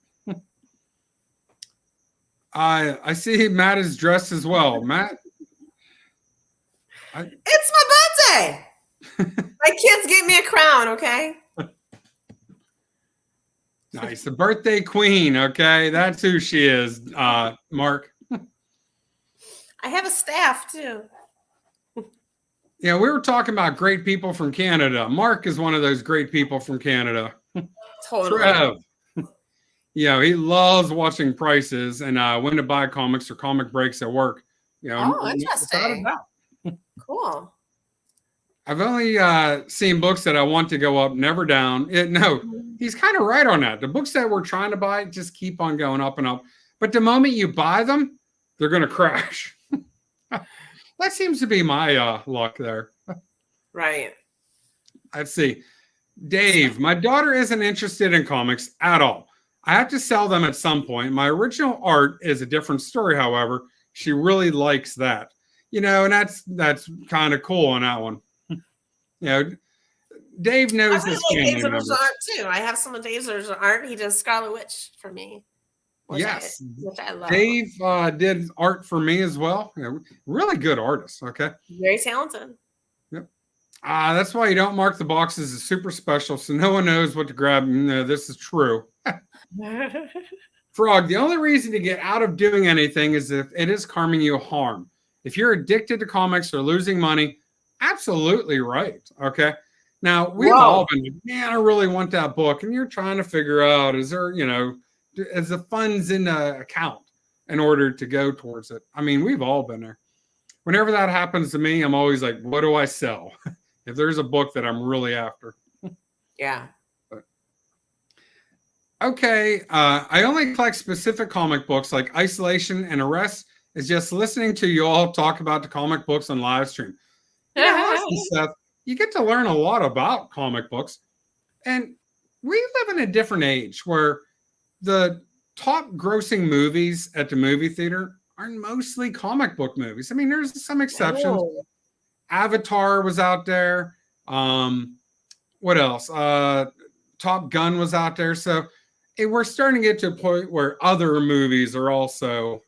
I see Matt is dressed as well. Matt? It's my birthday. My kids gave me a crown, okay? Nice. The birthday queen, okay? That's who she is, Mark. I have a staff, too. Yeah, we were talking about great people from Canada. Mark is one of those great people from Canada. Totally. Trev. He loves watching prices and when to buy comics or comic breaks at work. Interesting. Cool. I've only seen books that I want to go up, never down. No, he's kind of right on that. The books that we're trying to buy just keep on going up and up. But the moment you buy them, they're going to crash. That seems to be my luck there. Right. Let's see. Dave, my daughter isn't interested in comics at all. I have to sell them at some point. My original art is a different story, however. She really likes that. And that's kind of cool on that one. Dave knows his family members. Art too. I have some of Dave's art. He does Scarlet Witch for me. Which I love. Dave did art for me as well. Really good artist. Okay. Very talented. Yep. That's why you don't mark the boxes as super special, so no one knows what to grab. No, this is true. Frog, the only reason to get out of doing anything is if it is harming you harm. If you're addicted to comics or losing money, absolutely right. Okay. Now, we've all been like, man, I really want that book. And you're trying to figure out, is there, is the funds in the account in order to go towards it? I mean, we've all been there. Whenever that happens to me, I'm always like, what do I sell? If there's a book that I'm really after. Yeah. Okay. I only collect specific comic books like Isolation and Arrest is just listening to you all talk about the comic books on live stream. Honestly, Seth, you get to learn a lot about comic books. And we live in a different age where the top grossing movies at the movie theater are mostly comic book movies. I mean, there's some exceptions. Oh. Avatar was out there. What else? Top Gun was out there. So we're starting to get to a point where other movies are also,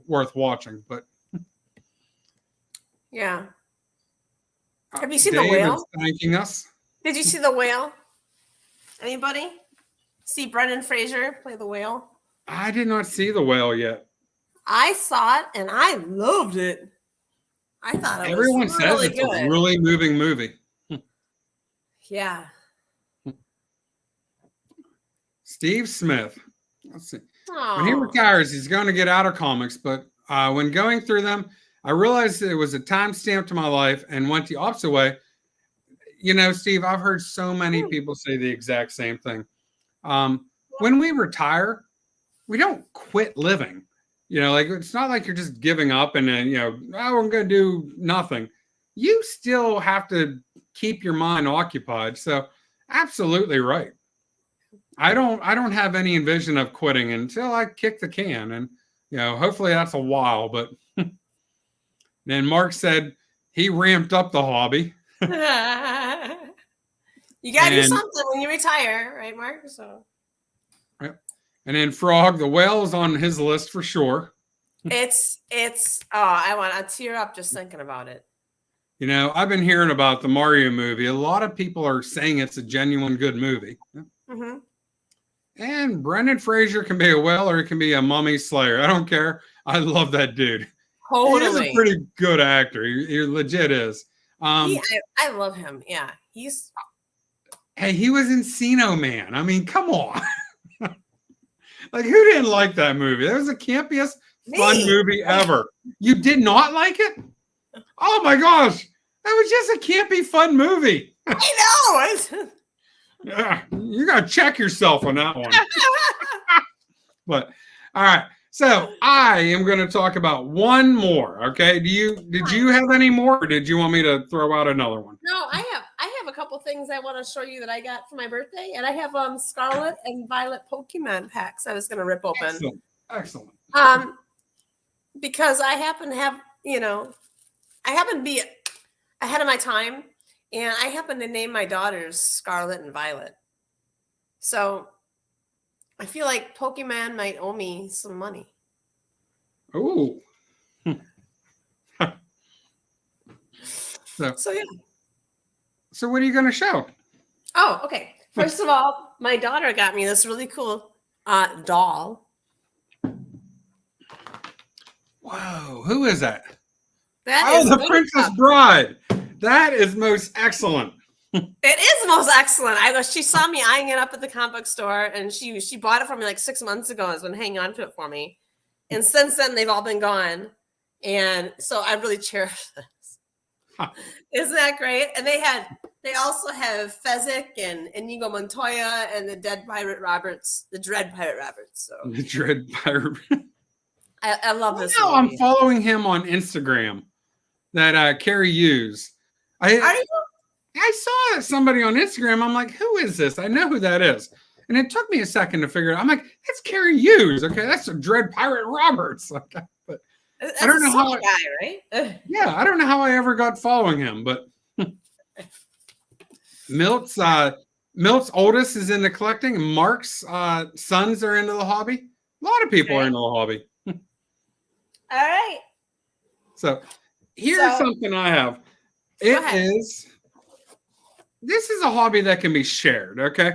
worth watching. But yeah. Have you seen Dave The Whale? is thanking us. Did you see The Whale? Anybody? See Brendan Fraser play The Whale? I did not see The Whale yet. I saw it and I loved it. I thought it Everyone was says really it's good. a really moving movie. Yeah. Steve Smith. Let's see. Aww. When he retires, he's going to get out of comics, but when going through them, I realized it was a timestamp to my life and went the opposite way. Steve, I've heard so many people say the exact same thing. When we retire, we don't quit living. It's not like you're just giving up and then, we're going to do nothing. You still have to keep your mind occupied. So absolutely right. I don't have any envision of quitting until I kick the can. And, hopefully that's a while, but then Mark said he ramped up the hobby. You got to do something when you retire, right, Mark? So. And then Frog, The Whale is on his list for sure. I want to tear up just thinking about it. I've been hearing about the Mario movie. A lot of people are saying it's a genuine good movie. Mm-hmm. And Brendan Fraser can be a whale or he can be a mummy slayer. I don't care. I love that dude. Totally. He's a pretty good actor. He legit is. I love him. Yeah. Hey, he was in Encino Man. I mean, come on. Like, who didn't like that movie? That was the campiest fun movie ever. You did not like it? Oh my gosh. That was just a campy fun movie. I know. Yeah, you got to check yourself on that one. But all right. So I am going to talk about one more. Okay. Did you have any more or did you want me to throw out another one? No, I have a couple things I want to show you that I got for my birthday. And I have Scarlet and Violet Pokemon packs I was going to rip open. Excellent. Because I happen to have, I happen to be ahead of my time, and I happen to name my daughters Scarlet and Violet. So I feel like Pokemon might owe me some money. Oh. So yeah. So what are you going to show? Oh, okay. First of all, my daughter got me this really cool doll. Whoa, who is that? That Oh, is the Buttercup. Princess Bride. That is most excellent. It is most excellent. She saw me eyeing it up at the comic book store, and she bought it for me like 6 months ago. Has been hanging on to it for me, and since then they've all been gone. And so I really cherish this. Isn't that great? And they also have Fezzik and Inigo Montoya and the Dread Pirate Roberts. So The Dread Pirate. I love this. No, I'm following him on Instagram. That Carrie Hughes. Are you? I saw somebody on Instagram. I'm like, who is this? I know who that is. And it took me a second to figure it out. I'm like, that's Carrie Hughes. Okay, that's a Dread Pirate Roberts. Okay, but That's I don't know how. guy, right? Yeah, I don't know how I ever got following him, but Milt's oldest is into collecting. And Mark's sons are into the hobby. A lot of people are into the hobby. All right. So here's something I have. This is a hobby that can be shared, okay?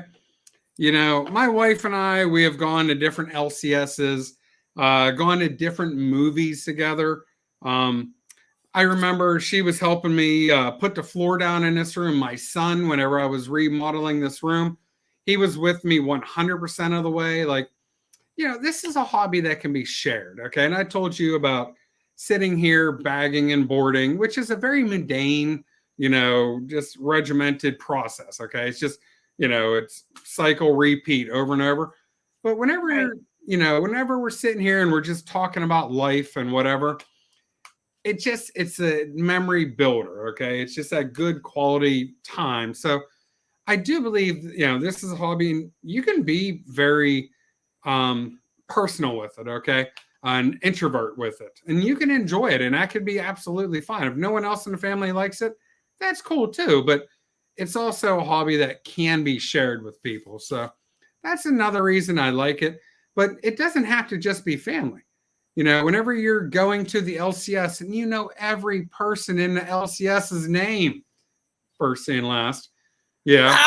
You know, my wife and I, we have gone to different LCSs, gone to different movies together. I remember she was helping me put the floor down in this room. My son, whenever I was remodeling this room, he was with me 100% of the way. Like, you know, this is a hobby that can be shared, okay? And I told you about sitting here bagging and boarding, which is a very mundane, you know, just regimented process, okay? It's just, you know, it's cycle, repeat over and over. But whenever, you know, whenever we're sitting here and we're just talking about life and whatever, it's a memory builder, okay? It's just that good quality time. So I do believe, you know, this is a hobby and you can be very personal with it, okay? An introvert with it, and you can enjoy it, and that could be absolutely fine. If no one else in the family likes it, that's cool too. But it's also a hobby that can be shared with people. So that's another reason I like it. But it doesn't have to just be family. You know, whenever you're going to the LCS and you know every person in the LCS's name, first and last. Yeah.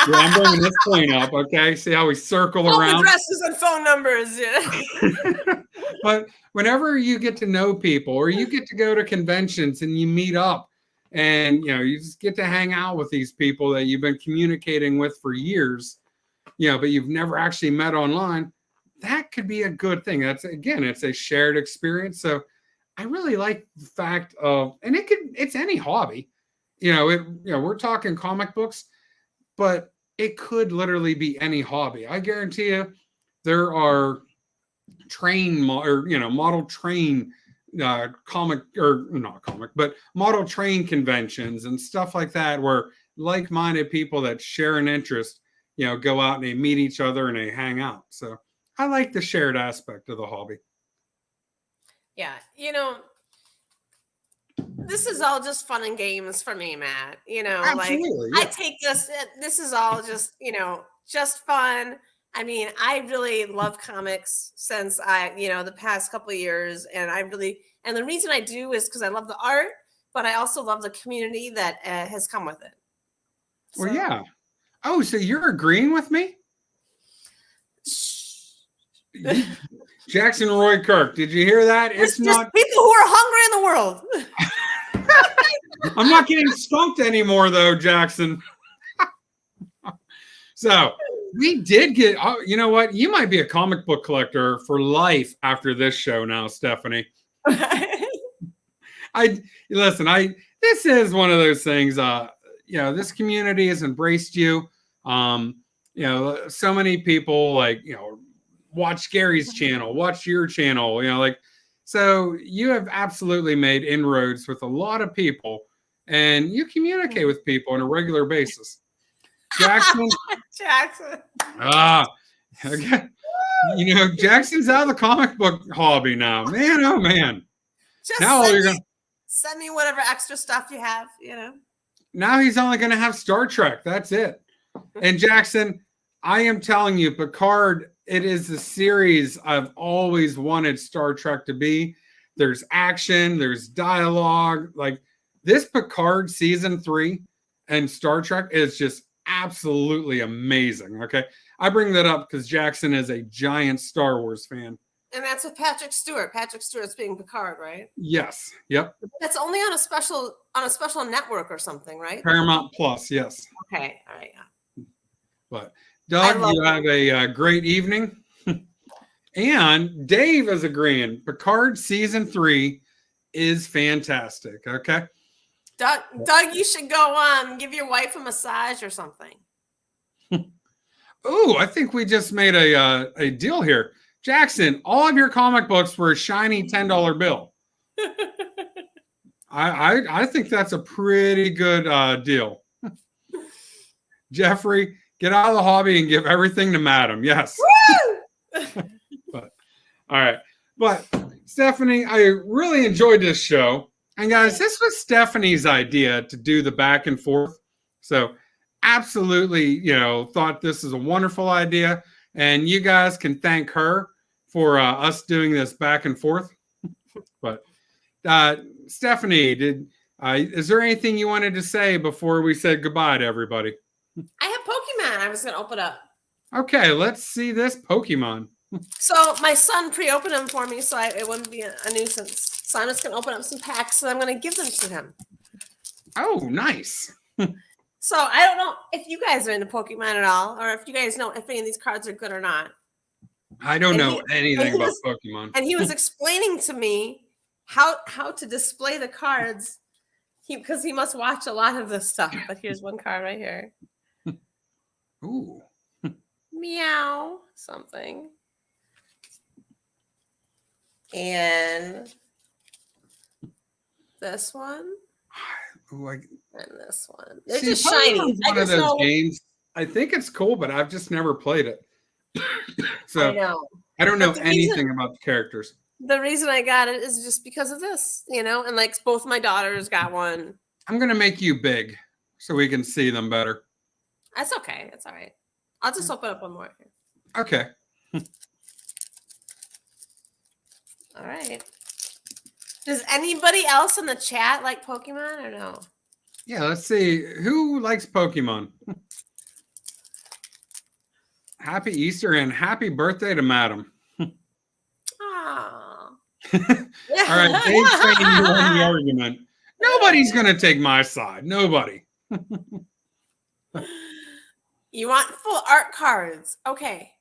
Yeah, I'm bringing this plane up, okay? See how we circle around? Addresses and phone numbers. Yeah. But whenever you get to know people or you get to go to conventions and you meet up and, you know, you just get to hang out with these people that you've been communicating with for years, you know, but you've never actually met online, that could be a good thing. That's, again, it's a shared experience. So I really like the fact of, and it's any hobby, you know, we're talking comic books, but it could literally be any hobby. I guarantee you there are model train model train conventions and stuff like that where like-minded people that share an interest, you know, go out and they meet each other and they hang out. So I like the shared aspect of the hobby. Yeah, you know, this is all just fun and games for me, Matt. You know, Absolutely, like I take this is all just, you know, just fun. I mean, I really love comics since the past couple of years. And the reason I do is because I love the art, but I also love the community that has come with it. So. Well, yeah. Oh, so you're agreeing with me? Jackson Roy Kirk, did you hear that? It's not people who are hungry in the world. I'm not getting stumped anymore, though, Jackson. So we did get, you know what? You might be a comic book collector for life after this show now, Stephanie. This is one of those things, you know, this community has embraced you. You know, so many people like, you know, watch Gary's channel, watch your channel, you know, like, so you have absolutely made inroads with a lot of people and you communicate with people on a regular basis. Jackson. Okay. You know, Jackson's out of the comic book hobby now. Man, oh man. Just now all you're going Send me whatever extra stuff you have, Now he's only going to have Star Trek. That's it. And Jackson, I am telling you, Picard, it is the series I've always wanted Star Trek to be. There's action, there's dialogue. Like this Picard season 3 and Star Trek is just absolutely amazing. Okay. I bring that up because Jackson is a giant Star Wars fan. And that's with Patrick Stewart. Patrick Stewart's being Picard, right? Yes. Yep. That's only on a special network or something, right? Paramount Plus. Yes. Okay. All right. Yeah. But Doug, you have a great evening. And Dave is agreeing. Picard season 3 is fantastic. Okay. Doug, you should go give your wife a massage or something. Oh, I think we just made a deal here. Jackson, all of your comic books for a shiny $10 bill. I think that's a pretty good deal. Jeffrey, get out of the hobby and give everything to Madam. Yes. But, all right. But Stephanie, I really enjoyed this show. And guys, this was Stephanie's idea to do the back and forth. So absolutely, thought this is a wonderful idea. And you guys can thank her for us doing this back and forth. But Stephanie, is there anything you wanted to say before we said goodbye to everybody? I have Pokemon. I was going to open up. Okay, let's see this Pokemon. So my son pre-opened them for me, so it wouldn't be a nuisance. So I'm just going to open up some packs, and I'm going to give them to him. Oh, nice. So I don't know if you guys are into Pokemon at all, or if you guys know if any of these cards are good or not. I don't know anything about Pokemon. And he was explaining to me how to display the cards, because he must watch a lot of this stuff. But here's one card right here. Ooh. Meow something. And this one. Ooh, and this one. They're just shiny. One of those games. I think it's cool, but I've just never played it. So I don't know anything about the characters. The reason I got it is just because of this, and like both my daughters got one. I'm gonna make you big so we can see them better. That's okay. That's all right. I'll just open up one more. Okay. All right. Does anybody else in the chat like Pokemon or no? Yeah, let's see. Who likes Pokemon? Happy Easter and happy birthday to Madam. Aww. All right, Dave's saying you won the argument. Nobody's going to take my side. Nobody. You want full art cards. Okay.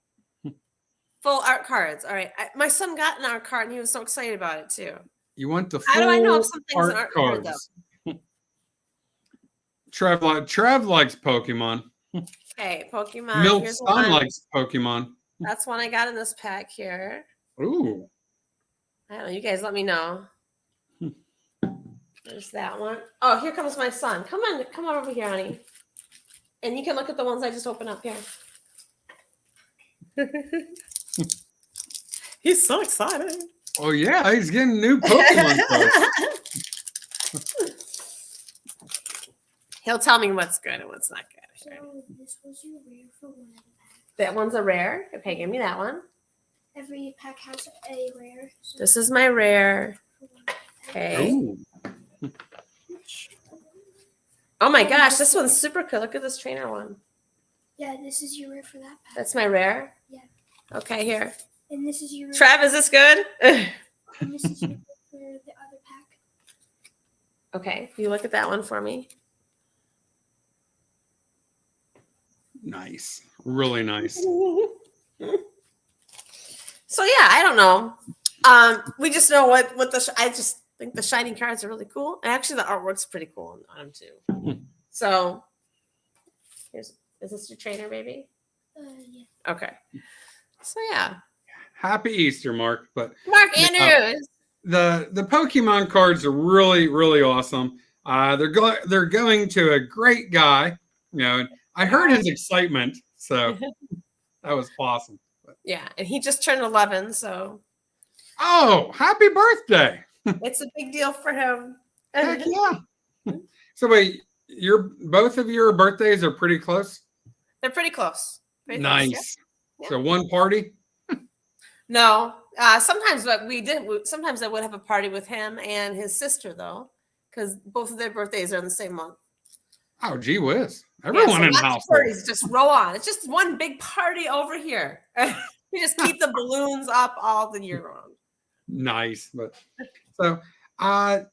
Full art cards. All right. My son got an art card and he was so excited about it too. You want the full How do I know if something's an art card though? Trev likes Pokemon. Okay, Pokemon. Milk's son likes Pokemon. That's one I got in this pack here. Ooh. I don't know. You guys let me know. There's that one. Oh, here comes my son. Come on over here, honey. And you can look at the ones I just opened up here. He's so excited. Oh yeah, he's getting new Pokemon cards. He'll tell me what's good and what's not good. Oh, this was your rare for one of the packs. That one's a rare. Okay, give me that one. Every pack has a rare. So This is my rare. Okay. Ooh. Oh my gosh, this one's super cool. Look at this trainer one. yeah, this is your rare for that pack. That's my rare? Yeah. Okay, here. And this is your rare. Trav, is this good? And this is your rare for the other pack. Okay, you look at that one for me. Nice. Really nice. So yeah, I don't know. We just know what I just think the shiny cards are really cool. And actually the artwork's pretty cool on them too. So is this your trainer, baby? Yeah. Okay. So yeah. Happy Easter, Mark. But Mark Andrews. the Pokemon cards are really, really awesome. They're going to a great guy. And I heard his excitement, so that was awesome. Yeah, and he just turned 11, so Oh, happy birthday! it's a big deal for him. Heck yeah. So wait, both of your birthdays are pretty close? They're pretty close. Pretty close, Nice. yeah. So one party? No, sometimes what we did. Sometimes I would have a party with him and his sister, though, because both of their birthdays are in the same month. Oh, gee whiz. Everyone in the house. Parties just roll on. It's just one big party over here. We just keep the balloons up all the year round. Nice. But so I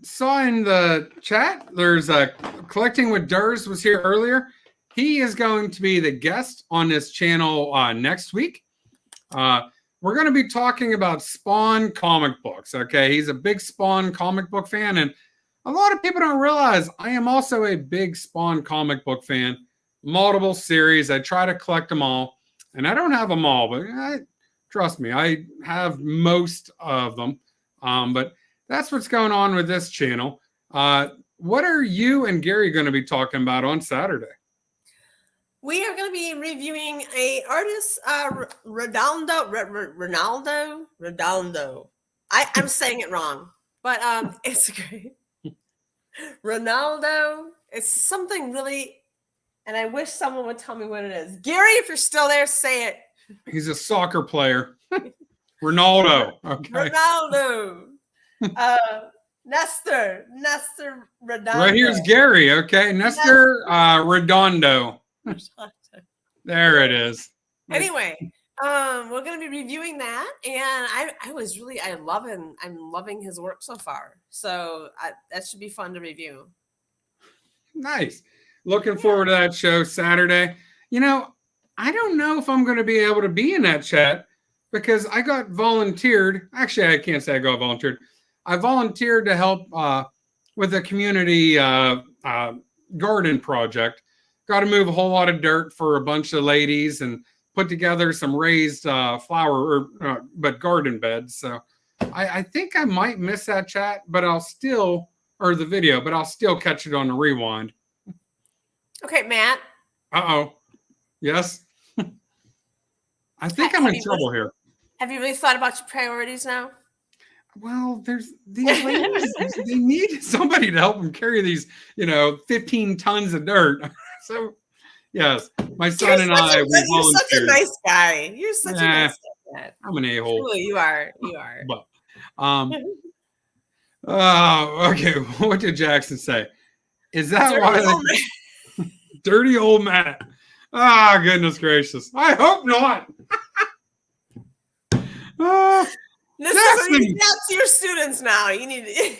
saw in the chat there's a Collecting with Durs was here earlier. He is going to be the guest on this channel next week. We're going to be talking about Spawn comic books. Okay, he's a big Spawn comic book fan, and a lot of people don't realize I am also a big Spawn comic book fan. Multiple series. I try to collect them all, and I don't have them all, but trust me, I have most of them. But that's what's going on with this channel. What are you and Gary going to be talking about on Saturday? We are going to be reviewing a artist, Ronaldo. I'm saying it wrong, but it's great. Ronaldo. It's something really, and I wish someone would tell me what it is. Gary, if you're still there, say it. He's a soccer player. Ronaldo. Okay. Ronaldo. Nestor Redondo. Right here's Gary. Okay, Nestor Redondo. There it is. Anyway, we're going to be reviewing that, and I'm loving his work so far. So that should be fun to review. Nice. Looking forward to that show Saturday. I don't know if I'm going to be able to be in that chat because I got volunteered. Actually, I can't say I got volunteered. I volunteered to help with a community garden project. Got to move a whole lot of dirt for a bunch of ladies and put together some raised but garden beds. So I think I might miss that chat, but the video, but I'll still catch it on the rewind. Okay, Matt. Uh-oh. Yes. I think I'm in trouble here. Have you really thought about your priorities now? Well, there's these ladies. They need somebody to help them carry these, 15 tons of dirt. So, yes, my son and I, we volunteered. You're such a nice guy. You're such a nice guy. I'm an a-hole. Truly, you are. You are. But, okay. What did Jackson say? Is that why? Dirty old Matt. Ah, goodness gracious. I hope not. This is what you tell to your students now. You need to.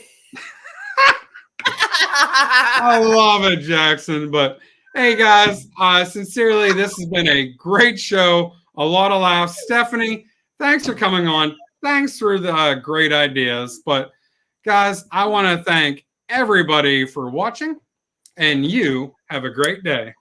I love it, Jackson. But hey, guys, sincerely, this has been a great show. A lot of laughs. Stephanie, thanks for coming on. Thanks for the great ideas. But guys, I want to thank everybody for watching, and you have a great day.